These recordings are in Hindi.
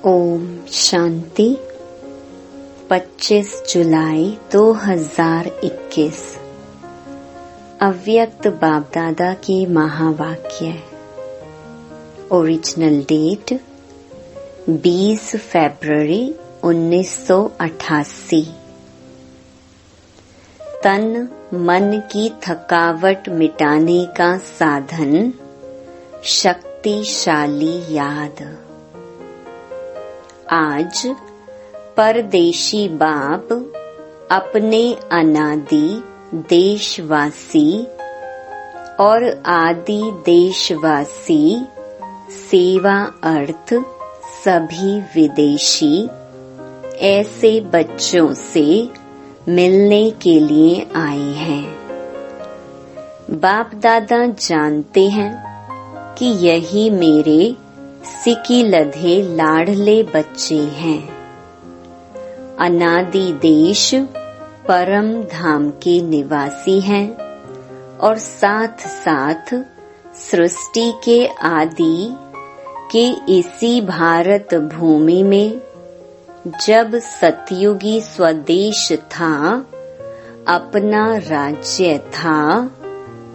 ओम शांति। 25 जुलाई 2021 अव्यक्त बाप दादा की महावाक्य। ओरिजिनल डेट 20 फरवरी 1988। तन मन की थकावट मिटाने का साधन शक्तिशाली याद। आज परदेशी बाप अपने अनादि देशवासी और आदि देशवासी सेवा अर्थ सभी विदेशी ऐसे बच्चों से मिलने के लिए आए हैं। बाप दादा जानते हैं कि यही मेरे सिकी लधे लाडले बच्चे हैं। अनादि देश परम धाम के निवासी हैं और साथ साथ सृष्टि के आदि के इसी भारत भूमि में जब सतयुगी स्वदेश था, अपना राज्य था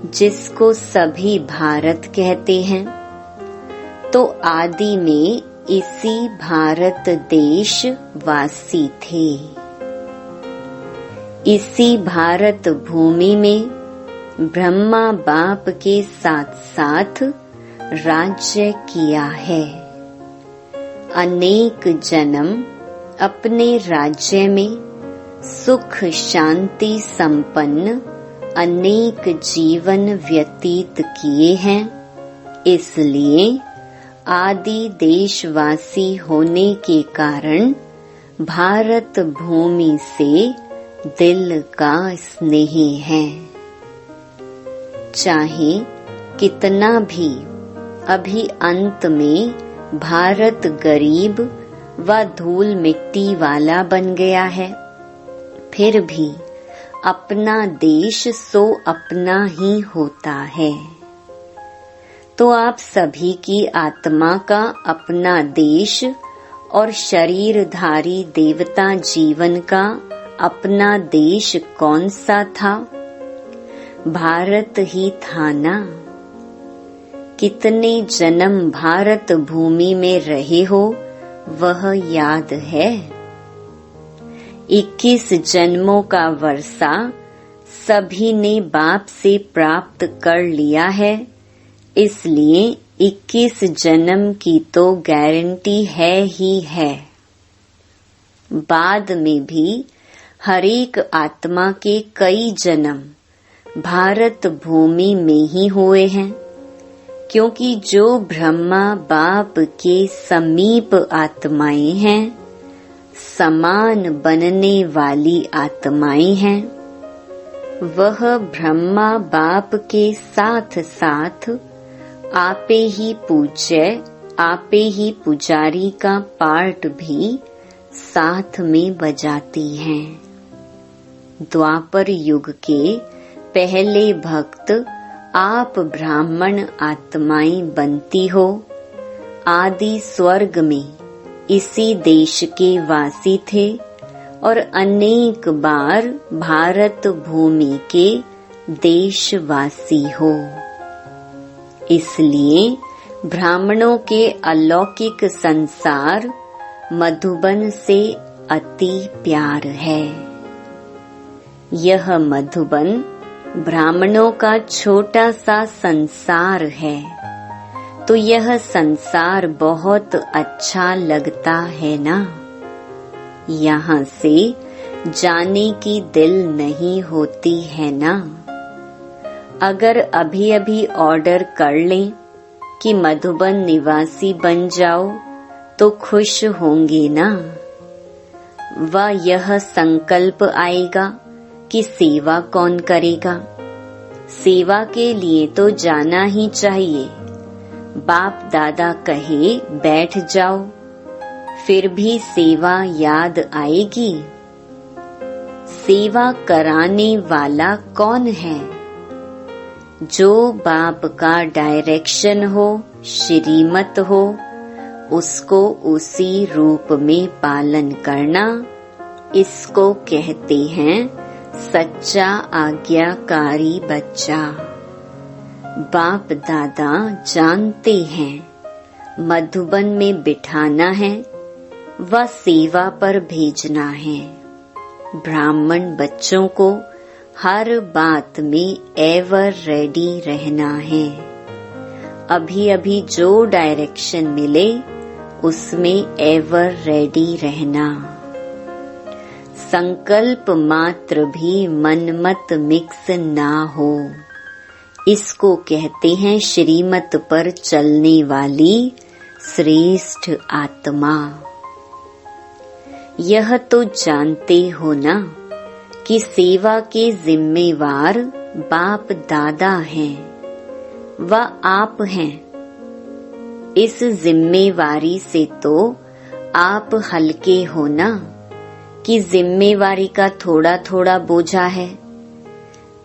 जिसको सभी भारत कहते हैं, तो आदि में इसी भारत देश वासी थे। इसी भारत भूमि में ब्रह्मा बाप के साथ साथ राज्य किया है। अनेक जन्म अपने राज्य में सुख शांति संपन्न अनेक जीवन व्यतीत किए हैं। इसलिए आदि देशवासी होने के कारण भारत भूमि से दिल का स्नेह है। चाहे कितना भी अभी अंत में भारत गरीब व धूल मिट्टी वाला बन गया है, फिर भी अपना देश सो अपना ही होता है। तो आप सभी की आत्मा का अपना देश और शरीरधारी देवता जीवन का अपना देश कौन सा था? भारत ही था ना। कितने जन्म भारत भूमि में रहे हो वह याद है? 21 जन्मों का वर्षा सभी ने बाप से प्राप्त कर लिया है। इसलिए 21 जन्म की तो गारंटी है ही है। बाद में भी हरेक आत्मा के कई जन्म भारत भूमि में ही हुए हैं, क्योंकि जो ब्रह्मा बाप के समीप आत्माएं हैं, समान बनने वाली आत्माएं हैं, वह ब्रह्मा बाप के साथ साथ आपे ही पूज्य आपे ही पुजारी का पार्ट भी साथ में बजाती हैं। द्वापर युग के पहले भक्त आप ब्राह्मण आत्माएं बनती हो। आदि स्वर्ग में इसी देश के वासी थे और अनेक बार भारत भूमि के देशवासी हो। इसलिए ब्राह्मणों के अलौकिक संसार मधुबन से अति प्यार है। यह मधुबन ब्राह्मणों का छोटा सा संसार है, तो यह संसार बहुत अच्छा लगता है ना। यहाँ से जाने की दिल नहीं होती है ना। अगर अभी अभी ऑर्डर कर लें कि मधुबन निवासी बन जाओ तो खुश होंगे ना। व यह संकल्प आएगा कि सेवा कौन करेगा। सेवा के लिए तो जाना ही चाहिए। बाप दादा कहे बैठ जाओ, फिर भी सेवा याद आएगी। सेवा कराने वाला कौन है? जो बाप का डायरेक्शन हो, श्रीमत हो, उसको उसी रूप में पालन करना, इसको कहते हैं सच्चा आज्ञाकारी बच्चा। बाप दादा जानते हैं मधुबन में बिठाना है व सेवा पर भेजना है। ब्राह्मण बच्चों को हर बात में एवर रेडी रहना है। अभी अभी जो डायरेक्शन मिले उसमें एवर रेडी रहना। संकल्प मात्र भी मनमत मिक्स ना हो, इसको कहते हैं श्रीमत पर चलने वाली श्रेष्ठ आत्मा। यह तो जानते हो ना कि सेवा के जिम्मेवार बाप दादा हैं व आप हैं। इस जिम्मेवारी से तो आप हल्के हो ना कि जिम्मेवारी का थोड़ा थोड़ा बोझा है।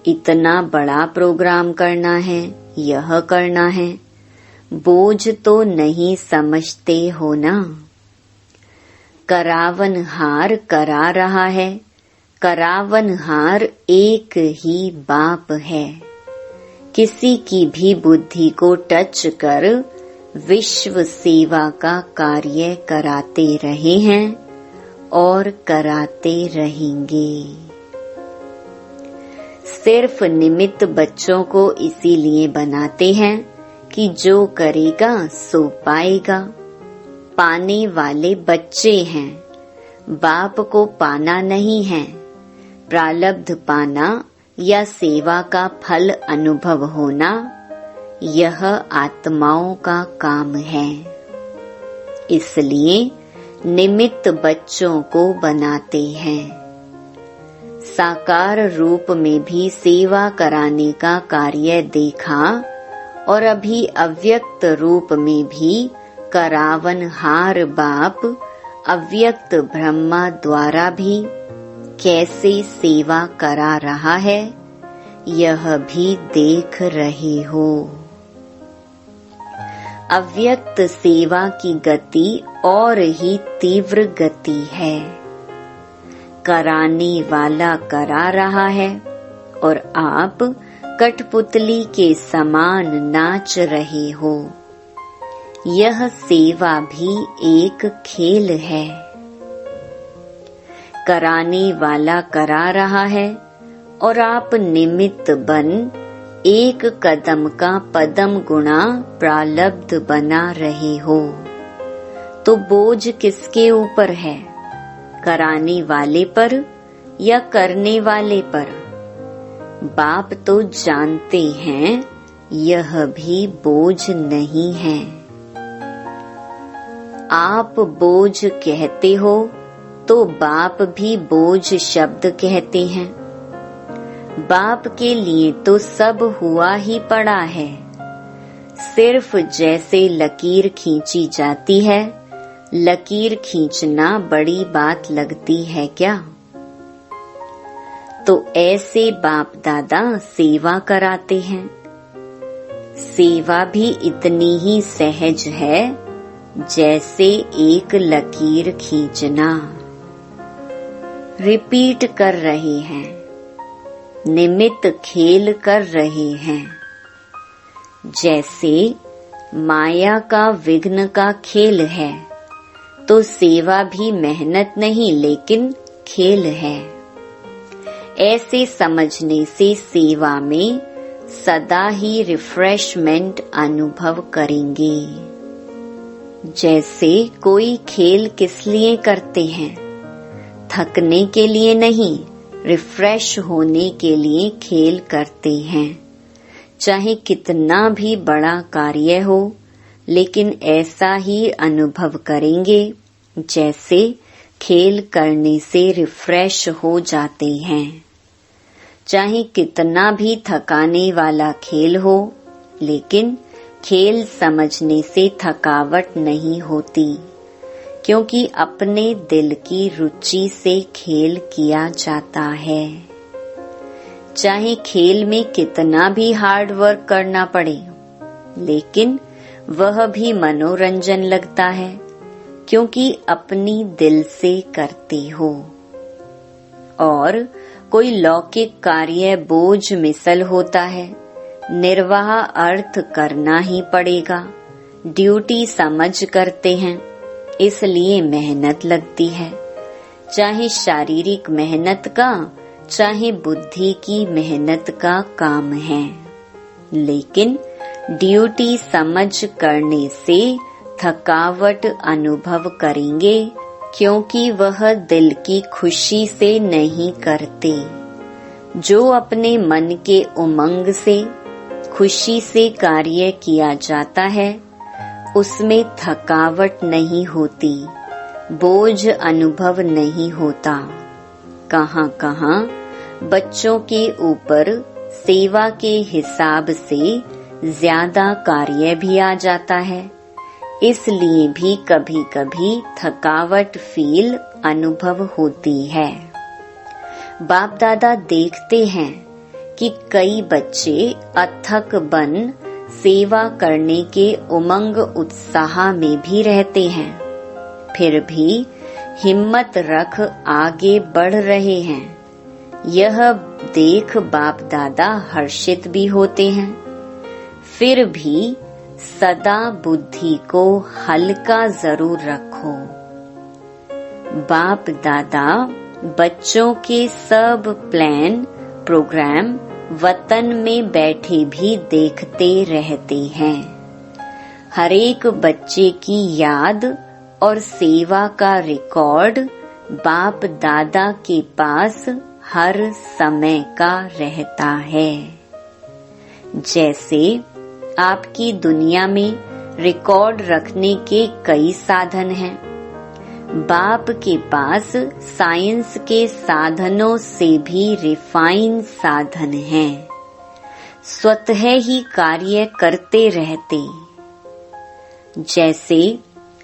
इतना बड़ा प्रोग्राम करना है, यह करना है, बोझ तो नहीं समझते हो ना। करावनहार करा रहा है, करावनहार एक ही बाप है। किसी की भी बुद्धि को टच कर विश्व सेवा का कार्य कराते रहे हैं और कराते रहेंगे। सिर्फ निमित्त बच्चों को इसीलिए बनाते हैं कि जो करेगा सो पाएगा। पाने वाले बच्चे हैं, बाप को पाना नहीं है। प्रारब्ध पाना या सेवा का फल अनुभव होना, यह आत्माओं का काम है। इसलिए निमित्त बच्चों को बनाते हैं। साकार रूप में भी सेवा कराने का कार्य देखा और अभी अव्यक्त रूप में भी करावनहार बाप अव्यक्त ब्रह्मा द्वारा भी कैसे सेवा करा रहा है, यह भी देख रहे हो। अव्यक्त सेवा की गति और ही तीव्र गति है। कराने वाला करा रहा है और आप कठपुतली के समान नाच रहे हो। यह सेवा भी एक खेल है। कराने वाला करा रहा है और आप निमित्त बन एक कदम का पदम गुणा प्रारब्ध बना रहे हो। तो बोझ किसके ऊपर है, कराने वाले पर या करने वाले पर? बाप तो जानते हैं यह भी बोझ नहीं है। आप बोझ कहते हो तो बाप भी बोझ शब्द कहते हैं। बाप के लिए तो सब हुआ ही पड़ा है। सिर्फ जैसे लकीर खींची जाती है, लकीर खींचना बड़ी बात लगती है क्या? तो ऐसे बाप दादा सेवा कराते हैं। सेवा भी इतनी ही सहज है जैसे एक लकीर खींचना। रिपीट कर रहे हैं, निमित्त खेल कर रहे हैं। जैसे माया का विघ्न का खेल है, तो सेवा भी मेहनत नहीं लेकिन खेल है। ऐसे समझने से सेवा में सदा ही रिफ्रेशमेंट अनुभव करेंगे। जैसे कोई खेल किस लिए करते हैं? थकने के लिए नहीं, रिफ्रेश होने के लिए खेल करते हैं। चाहे कितना भी बड़ा कार्य हो, लेकिन ऐसा ही अनुभव करेंगे जैसे खेल करने से रिफ्रेश हो जाते हैं। चाहे कितना भी थकाने वाला खेल हो, लेकिन खेल समझने से थकावट नहीं होती, क्योंकि अपने दिल की रुचि से खेल किया जाता है। चाहे खेल में कितना भी हार्ड वर्क करना पड़े, लेकिन वह भी मनोरंजन लगता है, क्योंकि अपनी दिल से करते हो। और कोई लौकिक कार्य बोझ मिसल होता है, निर्वाह अर्थ करना ही पड़ेगा, ड्यूटी समझ करते हैं, इसलिए मेहनत लगती है। चाहे शारीरिक मेहनत का, चाहे बुद्धि की मेहनत का काम है, लेकिन ड्यूटी समझ करने से थकावट अनुभव करेंगे, क्योंकि वह दिल की खुशी से नहीं करते। जो अपने मन के उमंग से, खुशी से कार्य किया जाता है, उसमें थकावट नहीं होती, बोझ अनुभव नहीं होता। कहां-कहां बच्चों के ऊपर सेवा के हिसाब से ज्यादा कार्य भी आ जाता है, इसलिए भी कभी-कभी थकावट फील अनुभव होती है। बाप दादा देखते हैं कि कई बच्चे अथक बन सेवा करने के उमंग उत्साह में भी रहते हैं, फिर भी हिम्मत रख आगे बढ़ रहे हैं। यह देख बाप दादा हर्षित भी होते हैं। फिर भी सदा बुद्धि को हल्का जरूर रखो। बाप दादा बच्चों के सब प्लान प्रोग्राम वतन में बैठे भी देखते रहते हैं। हरेक बच्चे की याद और सेवा का रिकॉर्ड बाप दादा के पास हर समय का रहता है। जैसे आपकी दुनिया में रिकॉर्ड रखने के कई साधन हैं, बाप के पास साइंस के साधनों से भी रिफाइन साधन हैं, स्वतः ही कार्य करते रहते। जैसे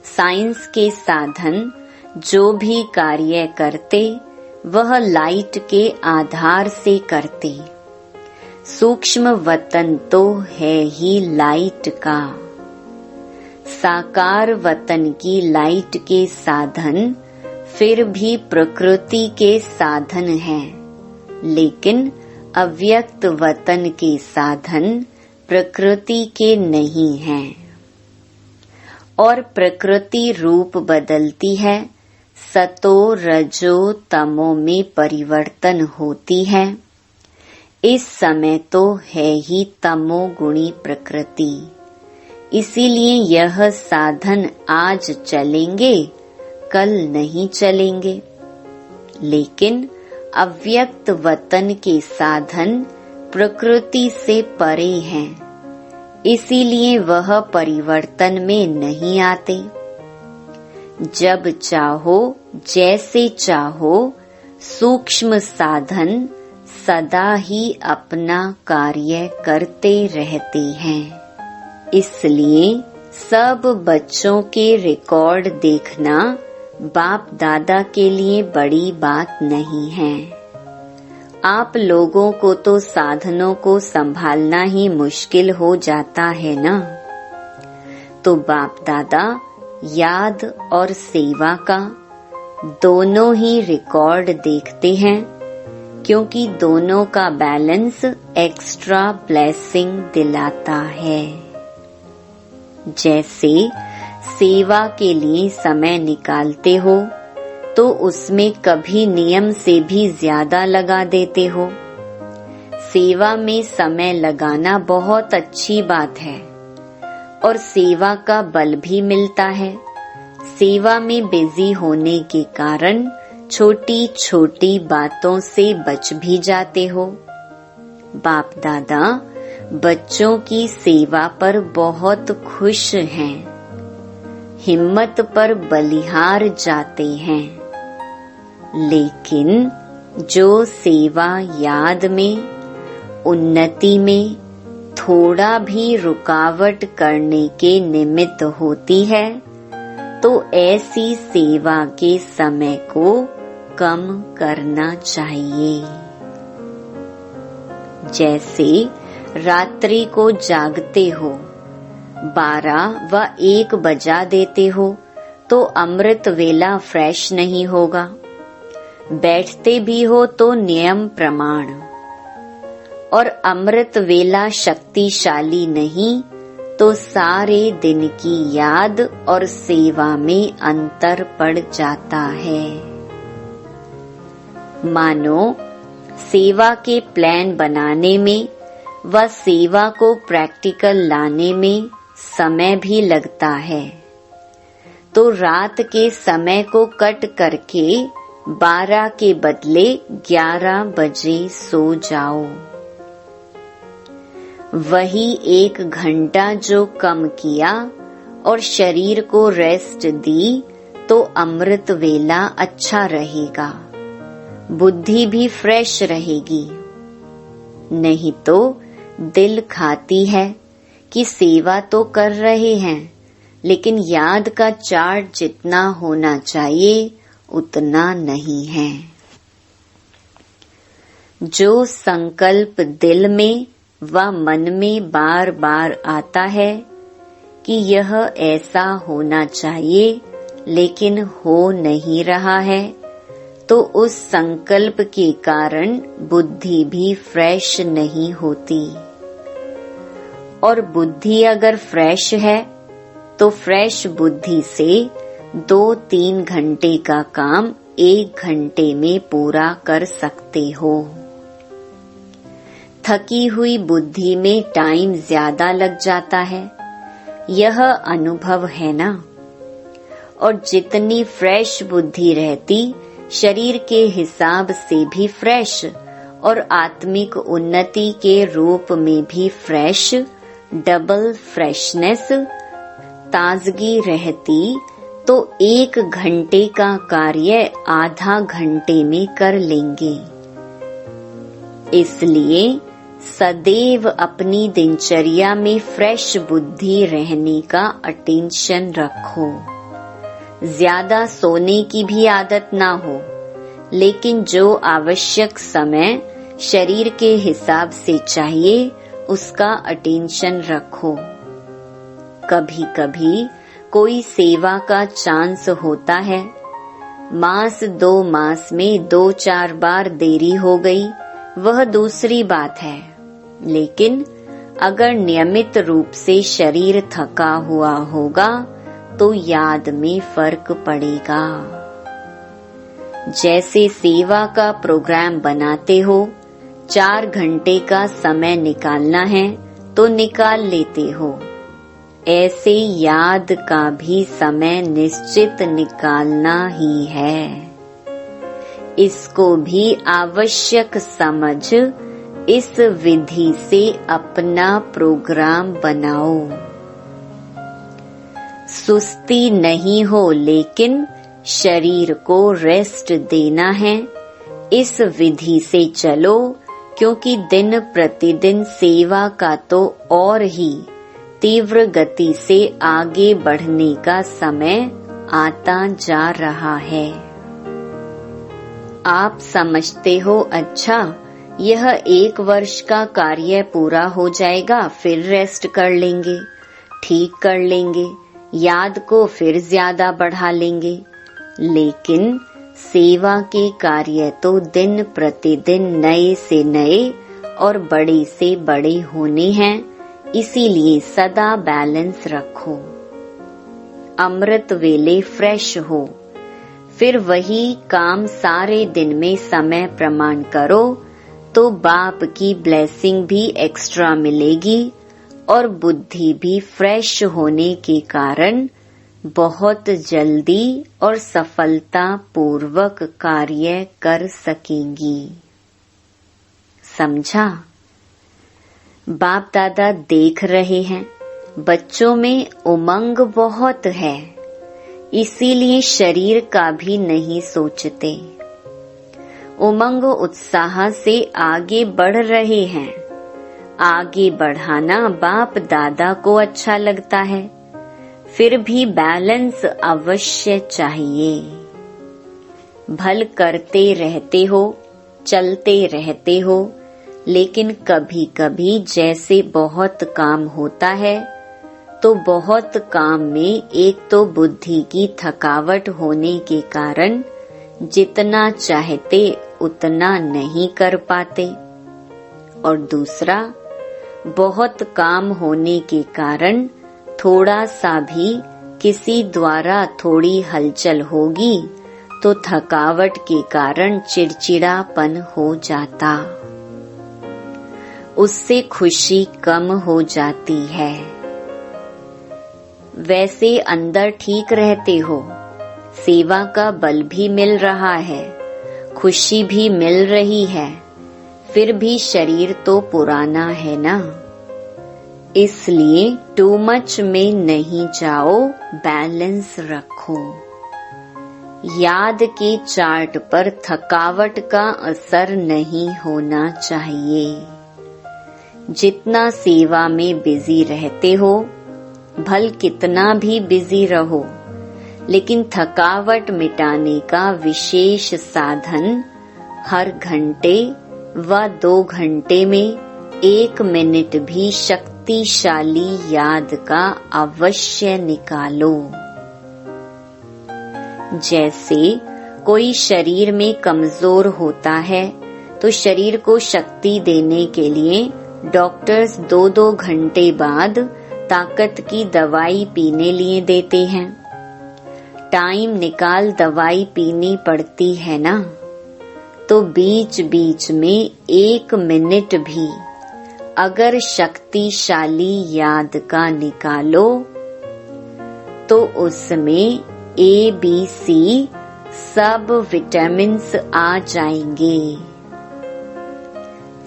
साइंस के साधन जो भी कार्य करते वह लाइट के आधार से करते। सूक्ष्म वतन तो है ही लाइट का। साकार वतन की लाइट के साधन फिर भी प्रकृति के साधन हैं, लेकिन अव्यक्त वतन के साधन प्रकृति के नहीं हैं। और प्रकृति रूप बदलती है, सतो रजो तमो में परिवर्तन होती है। इस समय तो है ही तमोगुणी प्रकृति, इसीलिए यह साधन आज चलेंगे, कल नहीं चलेंगे। लेकिन अव्यक्त वतन के साधन प्रकृति से परे हैं, इसीलिए वह परिवर्तन में नहीं आते। जब चाहो जैसे चाहो सूक्ष्म साधन सदा ही अपना कार्य करते रहते हैं। इसलिए सब बच्चों के रिकॉर्ड देखना बाप दादा के लिए बड़ी बात नहीं है। आप लोगों को तो साधनों को संभालना ही मुश्किल हो जाता है ना, तो बाप दादा याद और सेवा का दोनों ही रिकॉर्ड देखते हैं, क्योंकि दोनों का बैलेंस एक्स्ट्रा ब्लेसिंग दिलाता है। जैसे सेवा के लिए समय निकालते हो तो उसमें कभी नियम से भी ज्यादा लगा देते हो। सेवा में समय लगाना बहुत अच्छी बात है और सेवा का बल भी मिलता है। सेवा में बिजी होने के कारण छोटी छोटी बातों से बच भी जाते हो। बाप दादा बच्चों की सेवा पर बहुत खुश हैं, हिम्मत पर बलिहार जाते हैं। लेकिन जो सेवा याद में, उन्नति में थोड़ा भी रुकावट करने के निमित्त होती है, तो ऐसी सेवा के समय को कम करना चाहिए। जैसे रात्रि को जागते हो 12 व 1 बजा देते हो तो अमृत वेला फ्रेश नहीं होगा। बैठते भी हो तो नियम प्रमाण, और अमृत वेला शक्तिशाली नहीं तो सारे दिन की याद और सेवा में अंतर पड़ जाता है। मानो सेवा के प्लान बनाने में व सेवा को प्रैक्टिकल लाने में समय भी लगता है, तो रात के समय को कट करके 12 के बदले 11 बजे सो जाओ। वही 1 घंटा जो कम किया और शरीर को रेस्ट दी तो अमृत वेला अच्छा रहेगा, बुद्धि भी फ्रेश रहेगी। नहीं तो दिल खाती है कि सेवा तो कर रहे हैं, लेकिन याद का चार्ट जितना होना चाहिए उतना नहीं है। जो संकल्प दिल में व मन में बार बार आता है कि यह ऐसा होना चाहिए लेकिन हो नहीं रहा है, तो उस संकल्प के कारण बुद्धि भी फ्रेश नहीं होती। और बुद्धि अगर फ्रेश है तो फ्रेश बुद्धि से 2-3 घंटे का काम 1 घंटे में पूरा कर सकते हो। थकी हुई बुद्धि में टाइम ज्यादा लग जाता है, यह अनुभव है ना। और जितनी फ्रेश बुद्धि रहती, शरीर के हिसाब से भी फ्रेश और आत्मिक उन्नति के रूप में भी फ्रेश, डबल फ्रेशनेस, ताजगी रहती, तो 1 घंटे का कार्य आधा घंटे में कर लेंगे। इसलिए सदैव अपनी दिनचर्या में फ्रेश बुद्धि रहने का अटेंशन रखो। ज्यादा सोने की भी आदत ना हो, लेकिन जो आवश्यक समय शरीर के हिसाब से चाहिए उसका अटेंशन रखो। कभी कभी कोई सेवा का चांस होता है, मास 2 मास में 2-4 बार देरी हो गई, वह दूसरी बात है। लेकिन अगर नियमित रूप से शरीर थका हुआ होगा तो याद में फर्क पड़ेगा। जैसे सेवा का प्रोग्राम बनाते हो, 4 घंटे का समय निकालना है तो निकाल लेते हो, ऐसे याद का भी समय निश्चित निकालना ही है। इसको भी आवश्यक समझ इस विधि से अपना प्रोग्राम बनाओ। सुस्ती नहीं हो, लेकिन शरीर को रेस्ट देना है। इस विधि से चलो, क्योंकि दिन प्रतिदिन सेवा का तो और ही तीव्र गति से आगे बढ़ने का समय आता जा रहा है। आप समझते हो, अच्छा यह 1 वर्ष का कार्य पूरा हो जाएगा, फिर रेस्ट कर लेंगे, ठीक कर लेंगे, याद को फिर ज्यादा बढ़ा लेंगे। लेकिन सेवा के कार्य तो दिन प्रतिदिन नए से नए और बड़े से बड़े होने हैं, इसीलिए सदा बैलेंस रखो। अमृत वेले फ्रेश हो, फिर वही काम सारे दिन में समय प्रमाण करो तो बाप की ब्लेसिंग भी एक्स्ट्रा मिलेगी और बुद्धि भी फ्रेश होने के कारण बहुत जल्दी और सफलता पूर्वक कार्य कर सकेंगी। समझा? बाप दादा देख रहे हैं, बच्चों में उमंग बहुत है, इसीलिए शरीर का भी नहीं सोचते। उमंग उत्साह से आगे बढ़ रहे हैं। आगे बढ़ाना बाप दादा को अच्छा लगता है, फिर भी बैलेंस अवश्य चाहिए। भल करते रहते हो, चलते रहते हो, लेकिन कभी कभी जैसे बहुत काम होता है तो बहुत काम में एक तो बुद्धि की थकावट होने के कारण जितना चाहते उतना नहीं कर पाते, और दूसरा बहुत काम होने के कारण थोड़ा सा भी किसी द्वारा थोड़ी हलचल होगी तो थकावट के कारण चिड़चिड़ापन हो जाता, उससे खुशी कम हो जाती है। वैसे अंदर ठीक रहते हो, सेवा का बल भी मिल रहा है, खुशी भी मिल रही है, फिर भी शरीर तो पुराना है ना, इसलिए टू मच में नहीं जाओ, बैलेंस रखो। याद के चार्ट पर थकावट का असर नहीं होना चाहिए। जितना सेवा में बिजी रहते हो, भल कितना भी बिजी रहो, लेकिन थकावट मिटाने का विशेष साधन हर घंटे व 2 घंटे में 1 मिनट भी शक्तिशाली याद का अवश्य निकालो। जैसे कोई शरीर में कमजोर होता है तो शरीर को शक्ति देने के लिए डॉक्टर्स 2-2 घंटे बाद ताकत की दवाई पीने लिए देते हैं। टाइम निकाल दवाई पीनी पड़ती है ना, तो बीच बीच में 1 मिनट भी अगर शक्तिशाली याद का निकालो तो उसमें ABC सब विटामिन्स आ जाएंगे।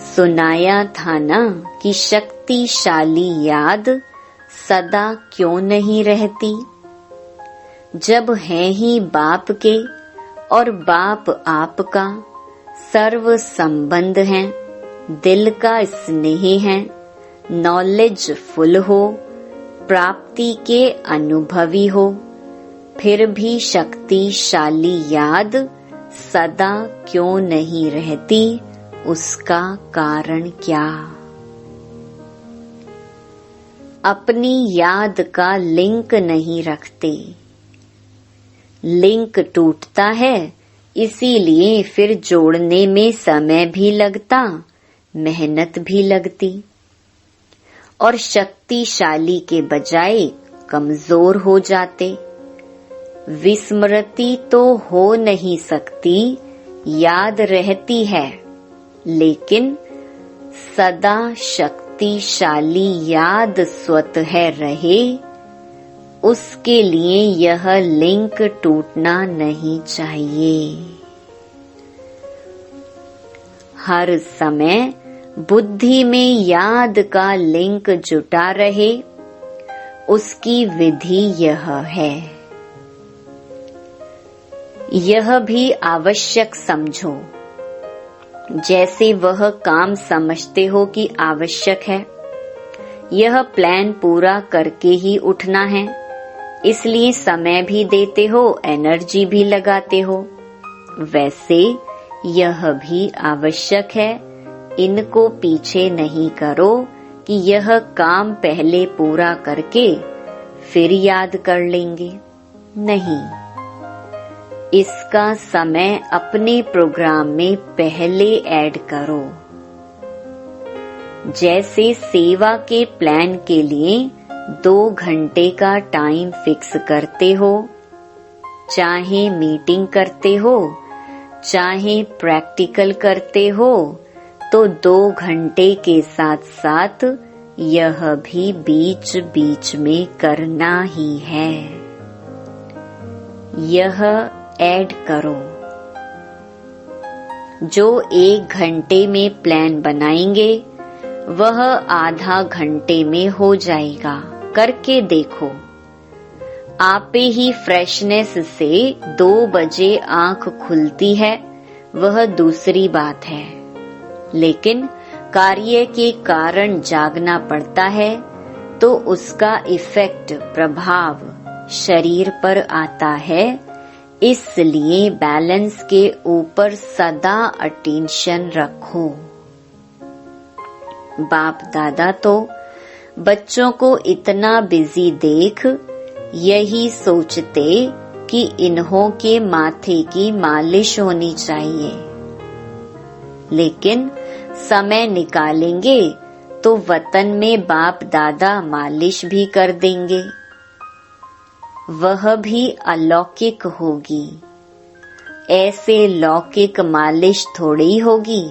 सुनाया था ना कि शक्तिशाली याद सदा क्यों नहीं रहती। जब है ही बाप के और बाप आपका, सर्व संबंध हैं, दिल का स्नेह है, नॉलेज फुल हो, प्राप्ति के अनुभवी हो, फिर भी शक्तिशाली याद सदा क्यों नहीं रहती, उसका कारण क्या? अपनी याद का लिंक नहीं रखते। लिंक टूटता है, इसीलिए फिर जोड़ने में समय भी लगता, मेहनत भी लगती, और शक्तिशाली के बजाय कमजोर हो जाते। विस्मृति तो हो नहीं सकती, याद रहती है, लेकिन सदा शक्तिशाली याद स्वतः रहे, उसके लिए यह लिंक टूटना नहीं चाहिए। हर समय बुद्धि में याद का लिंक जुटा रहे, उसकी विधि यह है। यह भी आवश्यक समझो, जैसे वह काम समझते हो कि आवश्यक है। यह प्लान पूरा करके ही उठना है, इसलिए समय भी देते हो, एनर्जी भी लगाते हो। वैसे यह भी आवश्यक है, इनको पीछे नहीं करो कि यह काम पहले पूरा करके फिर याद कर लेंगे। नहीं, इसका समय अपने प्रोग्राम में पहले ऐड करो। जैसे सेवा के प्लान के लिए 2 घंटे का टाइम फिक्स करते हो, चाहे मीटिंग करते हो, चाहे प्रैक्टिकल करते हो, तो 2 घंटे के साथ साथ यह भी बीच बीच में करना ही है। यह ऐड करो। जो 1 घंटे में प्लान बनाएंगे वह आधा घंटे में हो जाएगा। करके देखो। आपे ही फ्रेशनेस से 2 बजे आंख खुलती है, वह दूसरी बात है, लेकिन कार्य के कारण जागना पड़ता है तो उसका इफेक्ट, प्रभाव शरीर पर आता है। इसलिए बैलेंस के ऊपर सदा अटेंशन रखो। बाप दादा तो बच्चों को इतना बिजी देख यही सोचते कि इन्हों के माथे की मालिश होनी चाहिए, लेकिन समय निकालेंगे तो वतन में बाप दादा मालिश भी कर देंगे, वह भी अलौकिक होगी। ऐसे लौकिक मालिश थोड़ी होगी,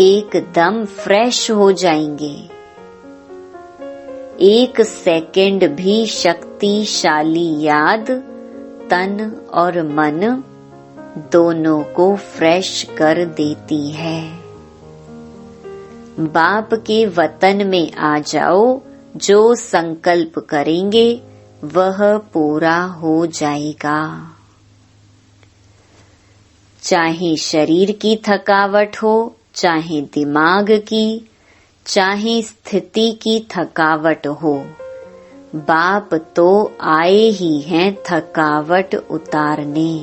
एकदम फ्रेश हो जाएंगे। एक सेकंड भी शक्तिशाली याद तन और मन दोनों को फ्रेश कर देती है। बाप के वतन में आ जाओ, जो संकल्प करेंगे वह पूरा हो जाएगा। चाहे शरीर की थकावट हो, चाहे दिमाग की, चाहे स्थिति की थकावट हो, बाप तो आए ही हैं थकावट उतारने।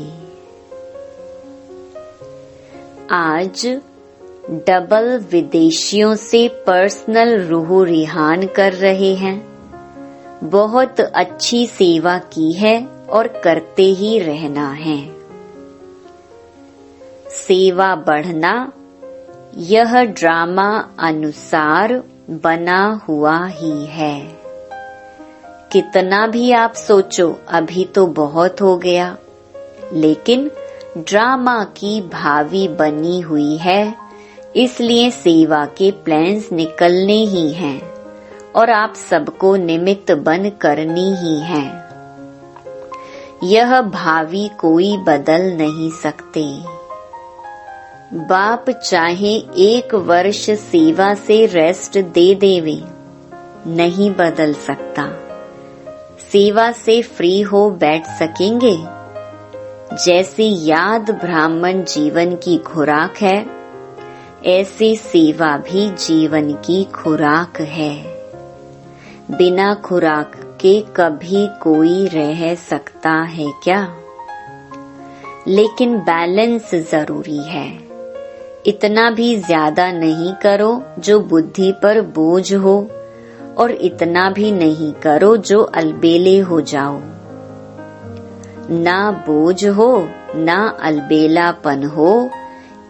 आज डबल विदेशियों से पर्सनल रूह रिहान कर रहे हैं। बहुत अच्छी सेवा की है और करते ही रहना है। सेवा बढ़ना यह ड्रामा अनुसार बना हुआ ही है। कितना भी आप सोचो अभी तो बहुत हो गया, लेकिन ड्रामा की भावी बनी हुई है, इसलिए सेवा के प्लान्स निकलने ही हैं और आप सबको निमित्त बन करनी ही है। यह भावी कोई बदल नहीं सकते। बाप चाहे 1 वर्ष सेवा से रेस्ट दे देवे, नहीं बदल सकता। सेवा से फ्री हो बैठ सकेंगे? जैसे याद ब्राह्मण जीवन की खुराक है, ऐसे सेवा भी जीवन की खुराक है। बिना खुराक के कभी कोई रह सकता है क्या? लेकिन बैलेंस जरूरी है। इतना भी ज्यादा नहीं करो जो बुद्धि पर बोझ हो, और इतना भी नहीं करो जो अलबेले हो जाओ। ना बोझ हो ना अलबेलापन हो,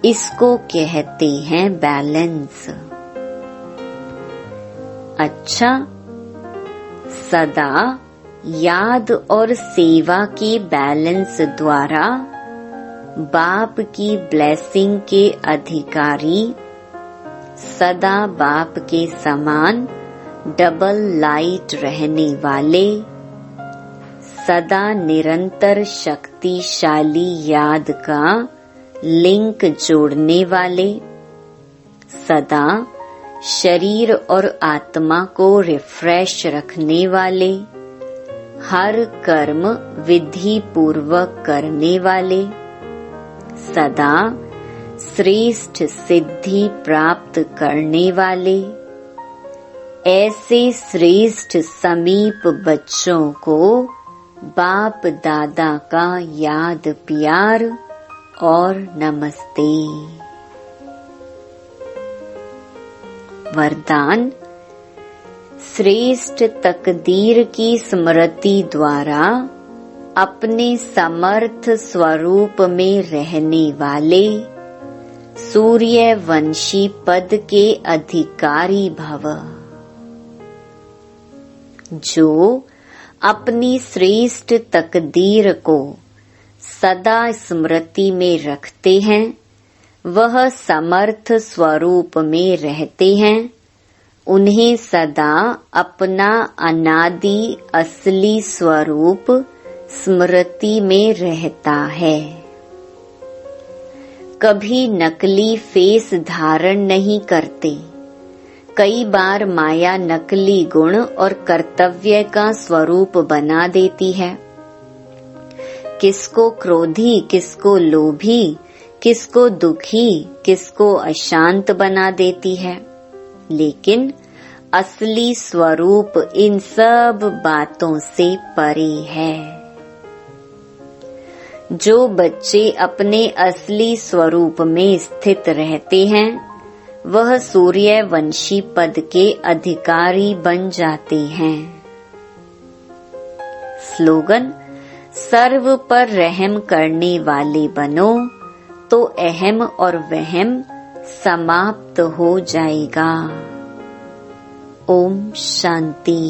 इसको कहते हैं बैलेंस। अच्छा, सदा याद और सेवा के बैलेंस द्वारा बाप की ब्लेसिंग के अधिकारी, सदा बाप के समान डबल लाइट रहने वाले, सदा निरंतर शक्तिशाली याद का लिंक जोड़ने वाले, सदा शरीर और आत्मा को रिफ्रेश रखने वाले, हर कर्म विधि पूर्वक करने वाले, सदा श्रेष्ठ सिद्धि प्राप्त करने वाले, ऐसे श्रेष्ठ समीप बच्चों को बाप दादा का याद प्यार और नमस्ते। वरदान: श्रेष्ठ तकदीर की स्मृति द्वारा अपने समर्थ स्वरूप में रहने वाले सूर्यवंशी पद के अधिकारी भव। जो अपनी श्रेष्ठ तकदीर को सदा स्मृति में रखते हैं, वह समर्थ स्वरूप में रहते हैं। उन्हें सदा अपना अनादि असली स्वरूप स्मृति में रहता है। कभी नकली फेस धारण नहीं करते। कई बार माया नकली गुण और कर्तव्य का स्वरूप बना देती है। किसको क्रोधी, किसको लोभी, किसको दुखी, किसको अशांत बना देती है। लेकिन असली स्वरूप इन सब बातों से परे है। जो बच्चे अपने असली स्वरूप में स्थित रहते हैं, वह सूर्यवंशी पद के अधिकारी बन जाते हैं। स्लोगन: सर्व पर रहम करने वाले बनो तो अहम और वहम समाप्त हो जाएगा। ओम शांति।